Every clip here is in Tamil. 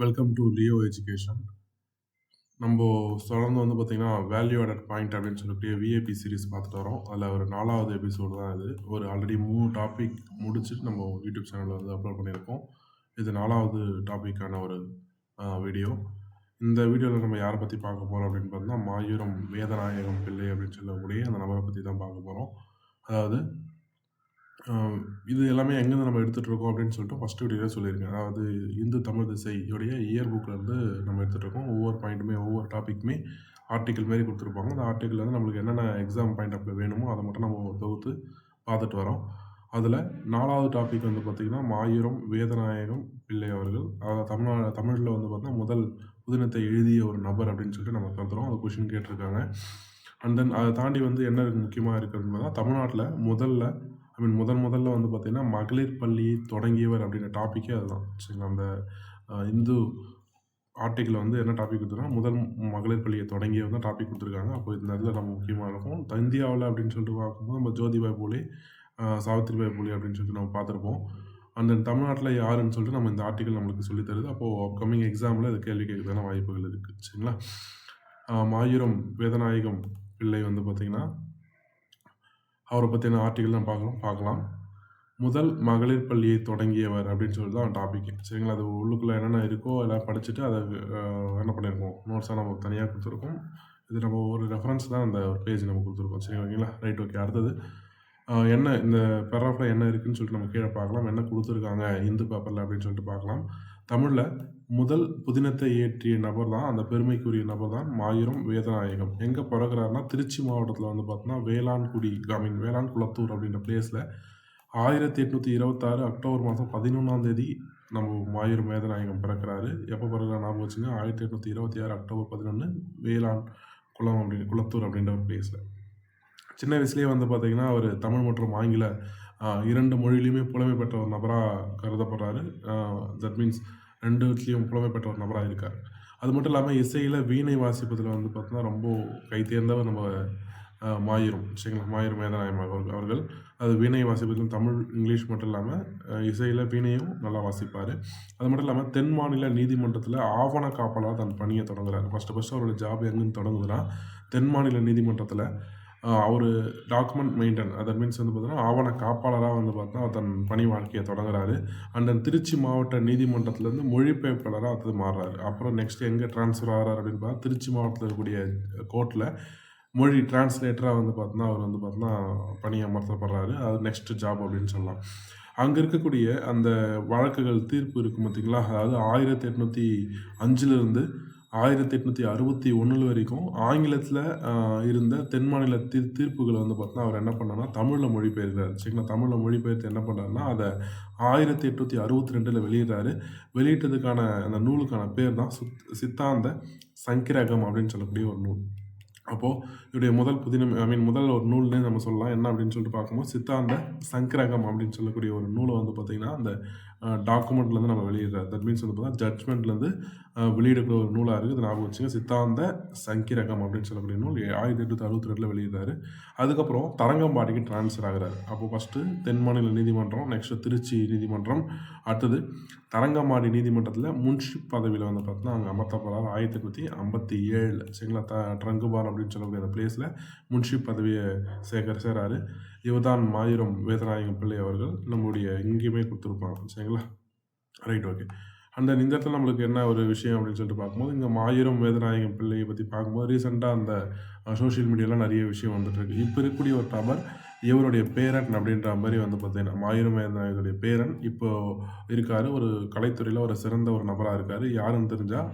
Welcome to Leo education. நம்ம தொடர்ந்து வந்து பார்த்தீங்கன்னா, வேல்யூ ஆடட் பாயிண்ட் அப்படின்னு சொல்லக்கூடிய விஏபி சீரிஸ் பார்த்துட்டு வரோம். அதில் ஒரு 4வது எபிசோடு தான் இது. ஒரு ஆல்ரெடி 3 டாபிக் முடிச்சுட்டு நம்ம யூடியூப் சேனலில் வந்து அப்லோட் பண்ணியிருக்கோம். இது 4வது டாப்பிக்கான ஒரு வீடியோ. இந்த வீடியோவில் நம்ம யாரை பற்றி பார்க்க போகிறோம் அப்படின்னு பார்த்தோம்னா, மாயூரம் வேதநாயகம் பிள்ளை அப்படின்னு சொல்லக்கூடிய அந்த நபரை பற்றி தான் பார்க்க போகிறோம். அதாவது இது எல்லாமே எங்கேருந்து நம்ம எடுத்துகிட்டு இருக்கோம் அப்படின்னு சொல்லிட்டு ஃபஸ்ட்டு வீடியோவே சொல்லியிருக்கேன். அதாவது இந்து தமிழ் திசையுடைய இயர் புக்லேருந்து நம்ம எடுத்துகிட்டு இருக்கோம். ஒவ்வொரு பாயிண்ட்டுமே ஒவ்வொரு டாப்பிக்குமே ஆர்டிக்கல் மாரி கொடுத்துருப்பாங்க. அந்த ஆர்டிக்கல் வந்து நம்மளுக்கு என்னென்ன எக்ஸாம் பாயிண்ட் ஆஃப் வேணுமோ அதை மட்டும் நம்ம தொகுத்து பார்த்துட்டு வரோம். அதில் 4வது டாபிக் வந்து பார்த்திங்கன்னா, மாயூரம் வேதநாயகம் பிள்ளை அவர்கள். தமிழில் வந்து பார்த்தீங்கன்னா முதல் புதினத்தை எழுதிய ஒரு நபர் அப்படின்னு சொல்லிட்டு நம்ம கருதுகிறோம். அது கொஷின் கேட்டிருக்காங்க. அண்ட் தென் அதை தாண்டி வந்து என்ன முக்கியமாக இருக்கிறதுனா, தமிழ்நாட்டில் முதல்ல வந்து பார்த்திங்கன்னா, மகளிர் பள்ளியை தொடங்கியவர் அப்படின்ற டாப்பிக்கே அதுதான். சரிங்களா? அந்த இந்து ஆர்டிக்கில் வந்து என்ன டாபிக் கொடுத்துருக்காங்க, முதல் மகளிர் பள்ளியை தொடங்கியவர் தான் டாபிக் கொடுத்துருக்காங்க. அப்போ இந்த இடத்துல நம்ம முக்கியமாக இருக்கும். இந்தியாவில் அப்படின்னு சொல்லிட்டு பார்க்கும்போது நம்ம ஜோதிபாய் பூலே, சாவித்திரிபாய் பூலே அப்படின்னு சொல்லிட்டு நம்ம பார்த்துருப்போம். அண்ட் தென் தமிழ்நாட்டில் யாருன்னு சொல்லிட்டு நம்ம இந்த ஆர்டிக்கல் நம்மளுக்கு சொல்லி தருது. அப்போது அப்கமிங் எக்ஸாமில் இது கேள்வி கேட்கறதுக்கான வாய்ப்புகள் இருக்குது. சரிங்களா? மாயூரம் வேதநாயகம் பிள்ளை வந்து பார்த்திங்கன்னா, அவரை பற்றின ஆர்டிக்கல் தான் பார்க்கலாம். முதல் மகளிர் பள்ளியை தொடங்கியவர் அப்படின்னு சொல்லி தான் டாபிக். சரிங்களா? அது உள்ளுக்குள்ளே என்னென்ன இருக்கோ எல்லாம் படிச்சுட்டு அதை என்ன பண்ணியிருக்கோம், நோட்ஸாக நம்ம தனியாக கொடுத்துருக்கோம். இது நம்ம ஒரு ரெஃபரன்ஸ் தான் அந்த பேஜ் நம்ம கொடுத்துருக்கோம். சரி, ஓகேங்களா? Right, okay. அடுத்தது என்ன இந்த பேராகிராஃபில் என்ன இருக்குதுன்னு சொல்லிட்டு நம்ம கீழே பார்க்கலாம். என்ன கொடுத்துருக்காங்க இந்து பேப்பரில் அப்படின்னு சொல்லிட்டு பார்க்கலாம். தமிழில் முதல் புதினத்தை இயற்றிய நபர் தான், அந்த பெருமைக்குரிய நபர் தான் மாயூரம் வேதநாயகம். எங்கே பிறகுறாருன்னா, திருச்சி மாவட்டத்தில் வந்து பார்த்தோன்னா வேளாண் குளத்தூர் அப்படின்ற பிளேஸில் 1826 அக்டோபர் மாதம் 11ஆம் தேதி நம்ம மாயூரம் வேதநாயகம் பிறக்கிறாரு. எப்போ பிறகுறாரு ஞாபகம் வச்சுங்க, 1826 அக்டோபர் 11 வேளாண் குளத்தூர் அப்படின்ற ஒரு பிளேஸில். சின்ன வயசுலேயே வந்து பார்த்திங்கன்னா, அவர் தமிழ் மற்றும் ஆங்கில 2 மொழியிலையுமே புலமை பெற்ற ஒரு நபராக கருதப்படுறாரு. தட் மீன்ஸ் 2த்துலேயும் புலமை பெற்ற ஒரு நபராக இருக்கார். அது மட்டும் இல்லாமல் இசையில் வீணை வாசிப்பதில் வந்து பார்த்தோன்னா ரொம்ப கைத்தேர்ந்தவர் நம்ம மாயூரம். சரிங்களா? மாயூரம் வேதநாயகம் அவர்கள். அது வீணை வாசிப்பதிலும் தமிழ், இங்கிலீஷ் மட்டும் இல்லாமல் இசையில் வீணையும் நல்லா வாசிப்பார். அது மட்டும் இல்லாமல் தென் மாநில நீதிமன்றத்தில் ஆவண காப்பாளராக தன் பணியை தொடங்குறாரு. ஃபஸ்ட்டு அவரோட ஜாப் எங்கேன்னு தொடங்குதுன்னா, தென் மாநில நீதிமன்றத்தில் அவர் டாக்குமெண்ட் மெயின்டைன், தட் மீன்ஸ் வந்து பார்த்தீங்கன்னா ஆவண காப்பாளராக வந்து பார்த்தா தன் பணி வாழ்க்கையை தொடங்குறாரு. அண்ட் தென் திருச்சி மாவட்ட நீதிமன்றத்திலேருந்து மொழிபெயர்ப்பாளராக அது மாறுறாரு. அப்புறம் நெக்ஸ்ட் எங்கே ட்ரான்ஸ்ஃபர் ஆகிறார் அப்படின்னு பார்த்தா, திருச்சி மாவட்டத்தில் இருக்கக்கூடிய கோர்ட்டில் மொழி டிரான்ஸ்லேட்டராக வந்து பார்த்தோன்னா அவர் வந்து பார்த்தோன்னா பணி அமர்த்தப்படுறாரு. அது நெக்ஸ்ட் ஜாப் அப்படின்னு சொல்லலாம். அங்கே இருக்கக்கூடிய அந்த வழக்குகள் தீர்ப்பு இருக்கும் பார்த்திங்களா, அதாவது 1805 1861 வரைக்கும் ஆங்கிலத்தில் இருந்த தென் மாநில தீர்ப்புகளை வந்து பார்த்தோன்னா அவர் என்ன பண்ணார்னா தமிழில் மொழிபெயர்க்கிறார். சரிங்களா? தமிழில் மொழிபெயர்த்து என்ன பண்ணுறாருன்னா அதை 1862 வெளியிடுறாரு. வெளியிட்டதுக்கான அந்த நூலுக்கான பேர் தான் சித்தாந்த சங்கிரகம் அப்படின்னு சொல்லக்கூடிய ஒரு நூல். அப்போது இவருடைய முதல் ஒரு நூல்னே நம்ம சொல்லலாம். என்ன அப்படின்னு சொல்லிட்டு பார்க்கும்போது சித்தாந்த சங்கிரகம் அப்படின்னு சொல்லக்கூடிய ஒரு நூலை வந்து பார்த்திங்கன்னா அந்த டாக்குமெண்ட்லேருந்து நம்ம வெளியிடுறாரு. தட் மீன்ஸ் வந்து பார்த்தா ஜட்ஜ்மெண்ட்லேருந்து வெளியிடக்கூடிய ஒரு நூலாக இருக்குது. ஞாபகம் வச்சுங்க, சித்தாந்த சங்கிரகம் அப்படின்னு சொல்லக்கூடிய நூல் 1862 வெளியிடுறாரு. அதுக்கப்புறம் தரங்கம்பாடிக்கு ட்ரான்ஸ்ஃபர் ஆகிறார். அப்போது ஃபஸ்ட்டு தென் மாநில நீதிமன்றம், நெக்ஸ்ட்டு திருச்சி நீதிமன்றம், அடுத்தது தரங்கம்பாடி நீதிமன்றத்தில் முன்ஷிப் பதவியில் வந்து பார்த்தோன்னா அங்கே அமர்த்தப்படுறார் 1857. சரிங்களா? ட்ரங்குபார் அப்படின்னு சொல்லக்கூடிய அந்த பிளேஸில் முன்ஷிப் பதவியை சேராரு. இவர் தான் மாயூரம் வேதநாயகம் பிள்ளை அவர்கள். நம்மளுடைய இங்கேயுமே கொடுத்துருப்பாங்க. சரிங்களா? Right, okay. அந்த இந்த இடத்துல நம்மளுக்கு என்ன ஒரு விஷயம் அப்படின்னு சொல்லிட்டு பார்க்கும்போது, இங்கே மாயூரம் வேதநாயகம் பிள்ளையை பற்றி பார்க்கும்போது ரீசெண்டாக அந்த சோஷியல் மீடியாவில் நிறைய விஷயம் வந்துட்டுருக்கு. இப்போ இருக்கக்கூடிய ஒரு நபர் இவருடைய பேரன் அப்படின்ற மாதிரி வந்து பார்த்தீங்கன்னா, மாயூரம் வேதநாயகருடைய பேரன் இப்போது இருக்கார். ஒரு கலைத்துறையில் ஒரு சிறந்த ஒரு நபராக இருக்கார். யாருன்னு தெரிஞ்சால்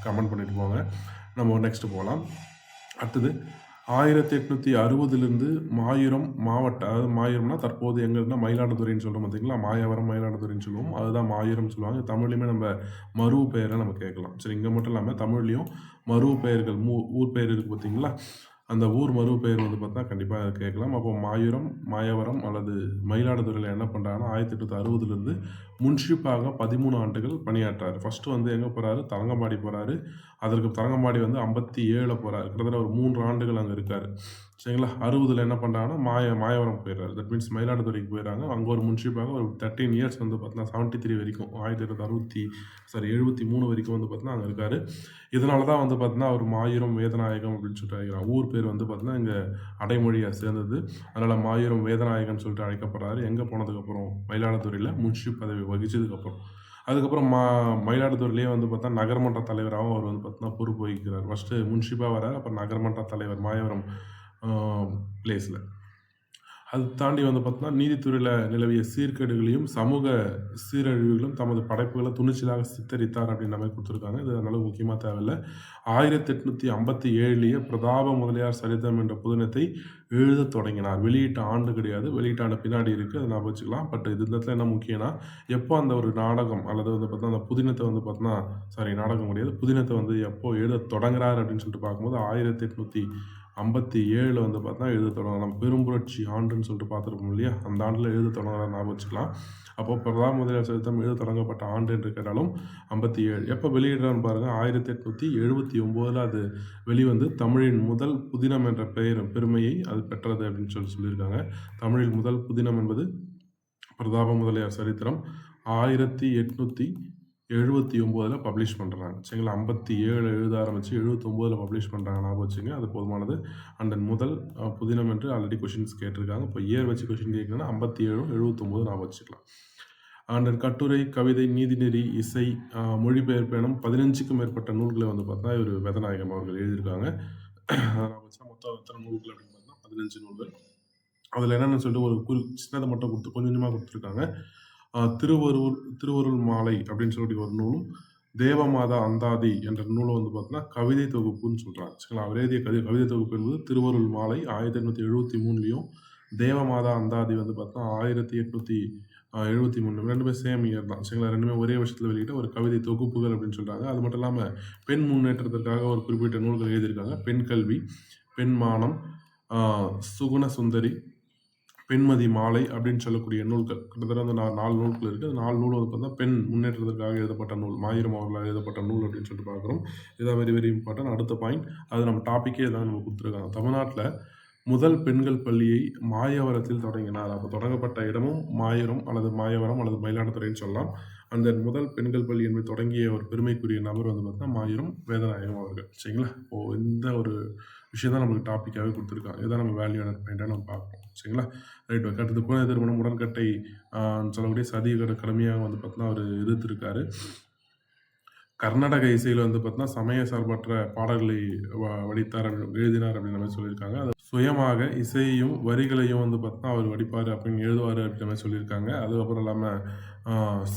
கமெண்ட் பண்ணிட்டு போங்க. நம்ம நெக்ஸ்ட்டு போகலாம். அடுத்தது 1860 மாயூரம் மாவட்டம், அதாவது மாயூரம்னா தற்போது எங்கே இருந்தால் மயிலாடுதுறைன்னு சொல்கிறோம் பார்த்தீங்களா, மாயவரம் மயிலாடுதுறைன்னு சொல்லுவோம். அதுதான் மாயூரம் சொல்லுவாங்க. தமிழ்லையுமே நம்ம மருவு பெயரை நம்ம கேட்கலாம். சரி, இங்கே மட்டும் இல்லாமல் தமிழ்லேயும் மருவு பெயர்கள் ஊர் பெயர் இருக்குது பார்த்தீங்களா, அந்த ஊர் மருவு பெயர் வந்து பார்த்தா கண்டிப்பாக கேட்கலாம். அப்போ மாயூரம், மாயவரம் அல்லது மயிலாடுதுறையில் என்ன பண்ணுறாங்கன்னா 1860 முன்ஷிப்பாக 13 ஆண்டுகள் பணியாற்றாரு. ஃபர்ஸ்ட்டு வந்து எங்கே போகிறாரு, தரங்கம்பாடி போகிறாரு. அதற்கு தரங்கம்பாடி வந்து 57 போகிறாரு. கிட்டத்தட்ட ஒரு 3 ஆண்டுகள் அங்கே இருக்கார். சரிங்களா. 60ல் என்ன பண்ணுறாங்கன்னா மாயவரம் போயிடுறாரு. தட் மீன்ஸ் மயிலாடுதுறைக்கு போயிடுறாங்க. அங்கே ஒரு முன்ஷிப்பாக ஒரு 13 இயர்ஸ் வந்து பார்த்தீங்கன்னா 73 வரைக்கும் 73 வரைக்கும் வந்து பார்த்தீங்கன்னா அங்கே இருக்கார். இதனால தான் வந்து பார்த்தீங்கன்னா அவர் மாயூரம் வேதநாயகம் அப்படின்னு சொல்லிட்டு அழைக்கிறாங்க. ஊர் பேர் வந்து பார்த்தீங்கன்னா இங்கே அடைமொழியாக சேர்ந்தது. அதனால் மாயூரம் வேதநாயகம்னு சொல்லிட்டு அழைக்கப்படுறாரு. எங்கே போனதுக்கப்புறம் மயிலாடுதுறையில் முன்ஷிப் பதவி வகிச்சதுக்கப்புறம். அதுக்கப்புறம் மயிலாடுதுறையிலேயே வந்து பார்த்தா நகர்மன்ற தலைவராகவும் அவர் வந்து பார்த்தீங்கன்னா பொறுப்பு வகிக்கிறார். ஃபஸ்ட்டு முன்ஷிப்பாக வரார், அப்புறம் நகர்மன்ற தலைவர் மாயவரம் பிளேஸில். அது தாண்டி வந்து பார்த்தீங்கன்னா நீதித்துறையில் நிலவிய சீர்கேடுகளையும் சமூக சீரழிவுகளும் தமது படைப்புகளை துணிச்சலாக சித்தரித்தார் அப்படின்ற மாதிரி கொடுத்துருக்காங்க. இது அதனால முக்கியமாக தேவையில்லை. 1857 பிரதாப முதலியார் சரித்திரம் என்ற புதினத்தை எழுத தொடங்கினார். வெளியிட்ட ஆண்டு கிடையாது, வெளியிட்ட ஆண்டு பின்னாடி இருக்குது, அதை நான் வச்சுக்கலாம். பட் இது இடத்துல என்ன முக்கியம்னா, எப்போ அந்த ஒரு நாடகம் அல்லது வந்து பார்த்தா அந்த புதினத்தை வந்து பார்த்தீங்கன்னா நாடகம் கிடையாது, புதினத்தை வந்து எப்போ எழுத தொடங்குறாரு அப்படின்னு சொல்லிட்டு பார்க்கும்போது 1857 வந்து பார்த்தா எழுத தொடங்கலாம். பெரும்புரட்சி ஆண்டுன்னு சொல்லிட்டு பார்த்துருப்போம் இல்லையா, அந்த ஆண்டில் எழுத தொடங்கலாம் ஞாபகம் வச்சுக்கலாம். அப்போ பிரதாப முதலியார் சரித்திரம் எழுத தொடங்கப்பட்ட ஆண்டு என்று கேட்டாலும் 57. எப்போ வெளியிடுறான்னு பாருங்கள், 1879 அது வெளிவந்து தமிழின் முதல் புதினம் என்ற பெருமையை அது பெற்றது அப்படின்னு சொல்லியிருக்காங்க. தமிழில் முதல் புதினம் என்பது பிரதாப முதலியார் சரித்திரம் 1879 பப்ளிஷ் பண்ணுறாங்க. சரிங்களா. 57 எழுத ஆரம்பித்து 79 பப்ளிஷ் பண்ணுறாங்க ஞாபகம் வச்சுங்க, அது போதுமானது. அண்ட் தென் முதல் புதினம் என்று ஆல்ரெடி கொஷின்ஸ் கேட்டிருக்காங்க. இப்போ இயர் வச்சு கொஷின் கேட்குறேன்னா 57 79 ஞாபகம் வச்சுக்கலாம். அண்ட் கட்டுரை, கவிதை, நீதிநெறி, இசை, மொழிபெயர்ப்பு எனும் 15க்கும் மேற்பட்ட நூல்களை வந்து பார்த்தா இவர் வேதநாயகம் அவர்கள் எழுதியிருக்காங்க. நான் வச்சா மொத்தம் எத்தனை நூல்கள் அப்படின்னு பார்த்தா 15 நூல்கள். அதில் என்னென்னு சொல்லிட்டு ஒரு சின்னதை மட்டும் கொஞ்சம் கொஞ்சமாக கொடுத்துருக்காங்க. திருவருள் மாலை அப்படின்னு சொல்லிட்டு ஒரு நூலும், தேவமாதா அந்தாதி என்ற நூலை வந்து பார்த்தீங்கன்னா கவிதை தொகுப்புன்னு சொல்கிறாங்க. சரிங்களா. அவர் எழுதிய கவிதை தொகுப்பு என்பது திருவருள் மாலை 1873லையும், தேவமாதா அந்தாதி வந்து பார்த்தா 1873. ரெண்டுமே சேம் இயர் தான். சரிங்களா. ரெண்டுமே ஒரே வருஷத்தில் வெளியிட்ட ஒரு கவிதை தொகுப்புகள் அப்படின்னு சொல்கிறாங்க. அது மட்டும் இல்லாமல் பெண் முன்னேற்றத்திற்காக ஒரு குறிப்பிட்ட நூல்கள் எழுதியிருக்காங்க. பெண் கல்வி, பெண் மானம், சுகுண சுந்தரி, பெண்மதி மாலை அப்படின்னு சொல்லக்கூடிய நூல்கள் கிட்டத்தட்ட வந்து 4 நூல்கள் இருக்குது. அந்த 4 நூல் வந்து பார்த்தா பெண் முன்னேற்றத்திற்காக எழுதப்பட்ட நூல், மாயூரம் அவர்களால் எழுதப்பட்ட நூல் அப்படின்னு சொல்லிட்டு பார்க்குறோம். இதான் வெரி வெரி இம்பார்ட்டன்ட். அடுத்த பாயிண்ட், அது நம்ம டாப்பிக்கே தான் நம்ம கொடுத்துருக்காங்க. தமிழ்நாட்டில் முதல் பெண்கள் பள்ளியை மாயவரத்தில் தொடங்கினார். அப்போ தொடங்கப்பட்ட இடமும் மாயூரம் அல்லது மாயவரம் அல்லது மயிலாடுதுறைன்னு சொல்லலாம். அந்த முதல் பெண்கள் பள்ளி என்பது தொடங்கிய ஒரு பெருமைக்குரிய நபர் வந்து பார்த்தா மாயூரம் வேதநாயகம் அவர்கள். சரிங்களா. இப்போது இந்த ஒரு விஷயம் தான் நம்மளுக்கு டாப்பிக்காகவே கொடுத்துருக்காங்க. இதுதான் நம்ம வேல்யூவான பாயிண்டாக நம்ம பார்ப்போம். சரிங்களா. ரைட். அடுத்தது குழந்தை திருமணம், உடன்கட்டை சொல்லக்கூடிய சதியோட கடுமையாக வந்து பார்த்தீங்கன்னா அவர் எதிர்த்திருக்காரு. கர்நாடக இசையில் வந்து பார்த்தீங்கன்னா சமய சார்பற்ற பாடல்களை வடித்தார், எழுதினார் அப்படின்ற மாதிரி சொல்லியிருக்காங்க. அது சுயமாக இசையையும் வரிகளையும் வந்து பார்த்தீங்கன்னா அவர் வடிப்பார் அப்படின்னு எழுதுவார் அப்படின்ற மாதிரி சொல்லியிருக்காங்க. அதுக்கப்புறம் இல்லாமல்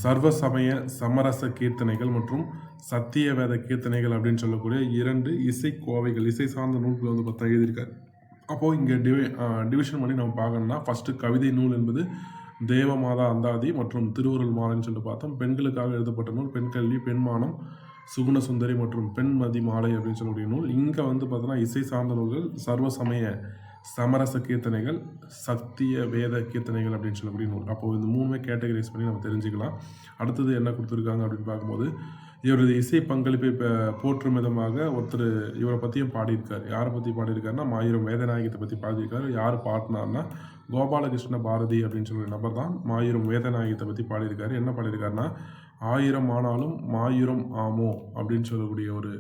சர்வ சமய சமரச கீர்த்தனைகள் மற்றும் சத்திய வேத கீர்த்தனைகள் அப்படின்னு சொல்லக்கூடிய 2 இசை கோவைகள், இசை சார்ந்த நூல்களை வந்து பார்த்தா எழுதியிருக்காரு. அப்போது இங்கே டிவிஷன் பண்ணி நம்ம பார்க்கணும்னா, ஃபஸ்ட்டு கவிதை நூல் என்பது தேவமாதா அந்தாதி மற்றும் திருவருள் மாலைன்னு சொல்லிட்டு பார்த்தோம். பெண்களுக்காக எழுதப்பட்ட நூல் பெண் கல்வி, பெண்மானம், சுகுண சுந்தரி மற்றும் பெண்மதி மாலை அப்படின்னு சொல்லக்கூடிய நூல். இங்கே வந்து பார்த்தோன்னா இசை சார்ந்த நூல்கள் சர்வ சமய சமரச கீர்த்தனைகள், சத்திய வேத கீர்த்தனைகள் அப்படின்னு சொல்லக்கூடிய நூல். அப்போது இந்த 3மே கேட்டகரைஸ் பண்ணி நம்ம தெரிஞ்சுக்கலாம். அடுத்தது என்ன கொடுத்துருக்காங்க அப்படின்னு பார்க்கும்போது, இவரது இசை பங்களிப்பை போற்றும் விதமாக ஒருத்தர் இவரை பற்றியும் பாடியிருக்கார். யாரை பற்றி பாடியிருக்காருன்னா மாயூரம் வேதநாயகத்தை பற்றி பாடியிருக்காரு. யார் பாடினார்னா கோபாலகிருஷ்ண பாரதி அப்படின்னு சொல்கிற நபர் தான் மாயூரம் வேதநாயகத்தை பற்றி பாடியிருக்காரு. என்ன பாடியிருக்காருன்னா, 1000 ஆனாலும் மாயூரம் ஆமோ அப்படின்னு சொல்லக்கூடிய ஒரு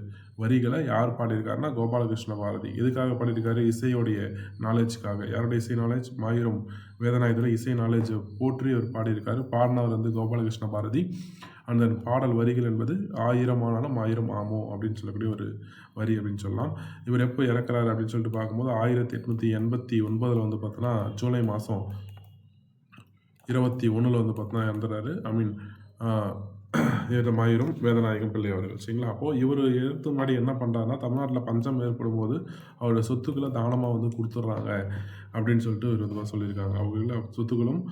வரிகளை யார் பாடியிருக்காருன்னா கோபாலகிருஷ்ண பாரதி. எதுக்காக பாடியிருக்காரு? இசையோடைய நாலேஜுக்காக. யாருடைய இசை நாலேஜ்? மாயூரம் வேதநாயகத்தில் இசை நாலேஜை போற்றி அவர் பாடியிருக்காரு. பாடினவர் வந்து கோபாலகிருஷ்ண பாரதி. அந்த பாடல் வரிகள் என்பது 1000 ஆனாலும் 1000 ஆமோ அப்படின்னு சொல்லக்கூடிய ஒரு வரி அப்படின்னு சொல்லலாம். இவர் எப்போ இறக்குறாரு அப்படின்னு சொல்லிட்டு பார்க்கும்போது 1889 வந்து பார்த்தோன்னா ஜூலை மாதம் 21 வந்து பார்த்தோன்னா இறந்துறாரு. மாயூரம் வேதநாயகம் பிள்ளை அவர்கள். சரிங்களா. அப்போது இவர் எழுத்து முன்னாடி என்ன பண்ணுறாருன்னா, தமிழ்நாட்டில் பஞ்சம் ஏற்படும் போது அவருடைய சொத்துக்களை தானமாக வந்து கொடுத்துட்றாங்க அப்படின்னு சொல்லிட்டு இவர் வந்து சொல்லியிருக்காங்க. அவங்கள சொத்துக்களும்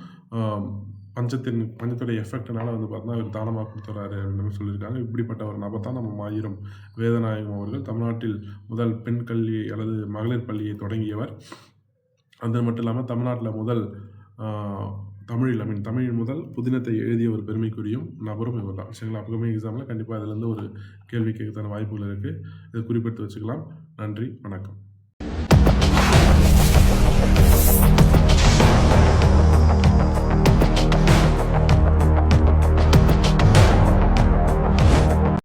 பஞ்சத்துடைய எஃபெக்ட்னால வந்து பார்த்தோன்னா இவர் தானமாக கொடுத்துட்றாரு அப்படின்னு சொல்லியிருக்காங்க. இப்படிப்பட்ட ஒரு நபர் தான் நம்ம மாயூரம் வேதநாயகம் அவர்கள். தமிழ்நாட்டில் முதல் பெண் கல்வி அல்லது மகளிர் பள்ளியை தொடங்கியவர். அது மட்டும் இல்லாமல் தமிழ்நாட்டில் முதல் தமிழ் முதல் புதினத்தை எழுதிய ஒரு பெருமைக்குரியும் நபரும் இவர் தான். சரிங்களா? அப்கமிங் எக்ஸாமில் கண்டிப்பாக இதுலேருந்து ஒரு கேள்வி கேட்கறதுக்கான வாய்ப்புகள் இருக்குது. இதை குறிப்பிட்டு வச்சுக்கலாம். நன்றி, வணக்கம்.